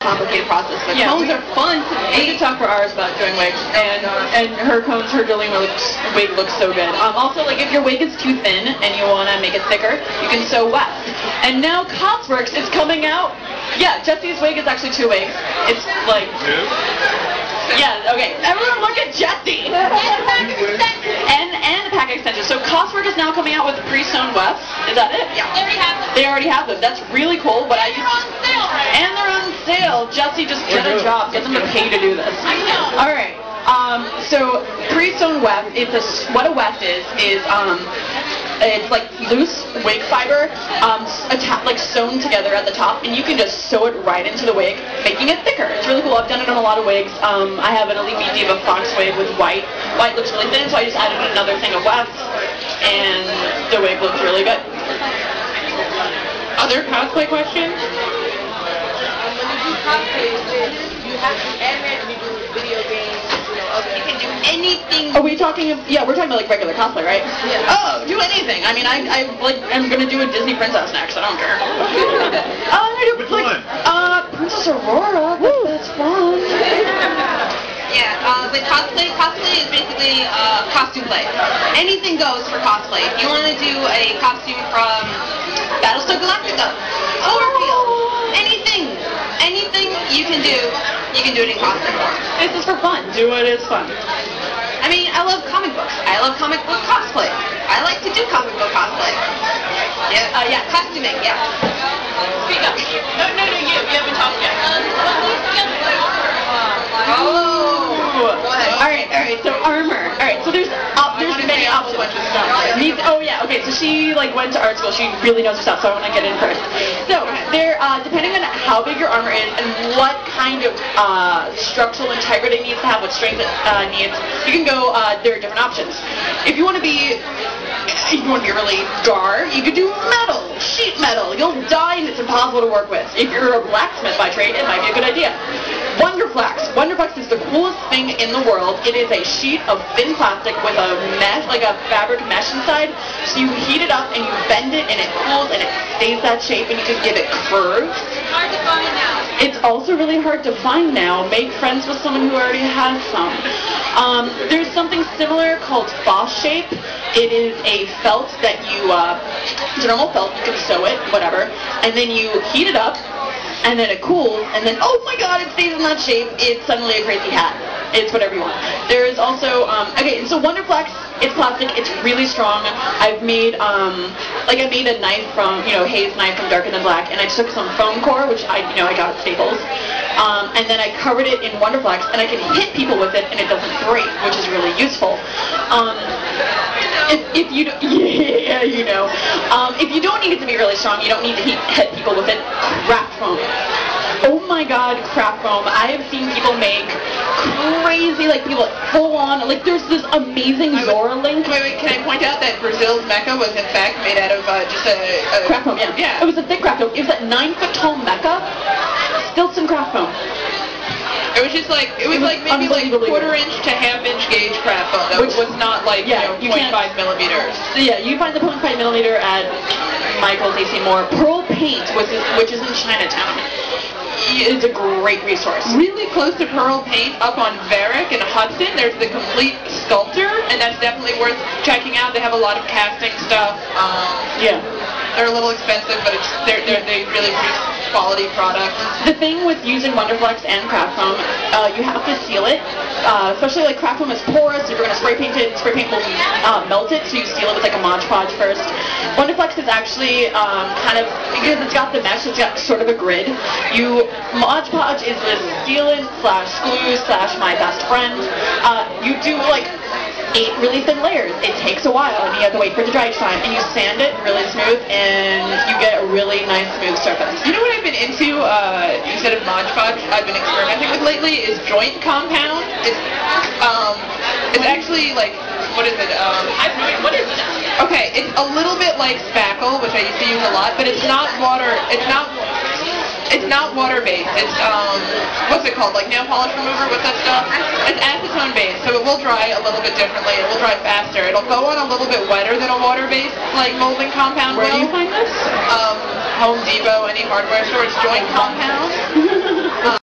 complicated process. The cones are fun to make. We could talk for hours about doing wigs, and her cones, her Jolene wig looks so good. Also, like if your wig is too thin and you want to make it thicker, you can sew weft. And now Cosworks is coming out. Yeah, Jesse's wig is actually 2 wigs. It's like... Yeah, okay. Everyone look at Jesse! And the pack extensions. So Coswork is now coming out with pre-sewn wefts. Is that it? Yeah. They already have them. They already have them. That's really cool. But They're on sale right and they're on sale. Jesse, just get a job. Get them to pay to do this. I know. All right. So pre-sewn weft. What a weft is it's like loose wig fiber, like sewn together at the top, and you can just sew it right into the wig, making it thicker. It's really cool. I've done it on a lot of wigs. I have an Elite Me Diva Fox wig with white. White looks really thin, so I just added another thing of weft, and the wig looks really good. Other cosplay questions? When you do cosplay, you have to do anime, you do video games, You can do anything. Are we talking? Yeah, we're talking about like regular cosplay, right? Yeah. Oh, do anything. I mean, I'm gonna do a Disney princess next. I don't care. I'm gonna do Which one? Princess Aurora. That's fun. Yeah, with cosplay is basically costume play. Anything goes for cosplay. If you want to do a costume from Battlestar Galactica, Cloverfield, anything you can do it in costume form. This is for fun. Do it. It's fun. I mean, I love comic books. I love comic book cosplay. I like to do comic book cosplay. Yeah, costuming, yeah. Speak up. No, you haven't talked yet. Go ahead. All right. So armor. All right. So there's many options. Okay. So she went to art school. She really knows her stuff. So I want to get in first. So there, depending on how big your armor is and what kind of structural integrity it needs to have, what strength it needs, you can go. There are different options. If you want to be really gar, you could do metal, sheet metal. You'll die and it's impossible to work with. If you're a blacksmith by trade, it might be a good idea. Wonderflex. Wonderflex is the coolest thing in the world. It is a sheet of thin plastic with a mesh, like a fabric mesh inside. So you heat it up and you bend it and it cools and it stays that shape and you can give it curves. Hard to find now. It's also really hard to find now. Make friends with someone who already has some. There's something similar called Foss Shape. It is a felt that it's a normal felt, you can sew it, whatever, and then you heat it up, and then it cools, and then, oh my god, it stays in that shape. It's suddenly a crazy hat. It's whatever you want. There is also, so Wonderflex, it's plastic, it's really strong. I've made, I made a knife from, Hayes knife from Darker Than Black, and I took some foam core, which I got at Staples, and then I covered it in Wonderflex, and I can hit people with it, and it doesn't break, which is really useful. If you if you don't need it to be really strong, you don't need to hit people with it. Craft foam. Oh my god, craft foam. I have seen people make crazy, people full on, there's this amazing Zora link. Wait, can I point out that Brazil's mecha was in fact made out of just a craft foam, yeah. It was a thick craft foam. It was a 9-foot tall mecha, still some craft foam. It was just maybe 1/4-inch to 1/2-inch gauge craft foam. That was not 0.5 millimeters. So yeah, you find the 0.5 millimeter at Michael's AC Moore. Pearl Paint, which is in Chinatown. It's a great resource. Really close to Pearl Paint, up on Varick and Hudson, there's the Complete Sculptor, and that's definitely worth checking out. They have a lot of casting stuff. They're a little expensive, but they really produce quality products. The thing with using Wonderflex and craft foam, you have to seal it. Especially craft foam is porous. If you're going to spray paint it, spray paint will melt it, so you seal it with a Mod Podge first. Wonderflex is actually because it's got the mesh, it's got sort of a grid. Mod Podge is the sealant / glue / my best friend. You do 8 really thin layers. It takes a while, and you have to wait for it to dry each time, and you sand it really smooth, and you get a really nice smooth surface. You know what I've been into, instead of Mod Podge, I've been experimenting with lately, is joint compound. It's actually what is it? What is it? Okay, it's a little bit like spackle, which I used to use a lot, but it's not water. It's not water-based. It's, what's it called? Nail polish remover? What's that stuff? It's acetone-based, so it will dry a little bit differently. It will dry faster. It'll go on a little bit wetter than a water-based, molding compound will. Where do you find this? Home Depot, any hardware store. It's Joint Compound.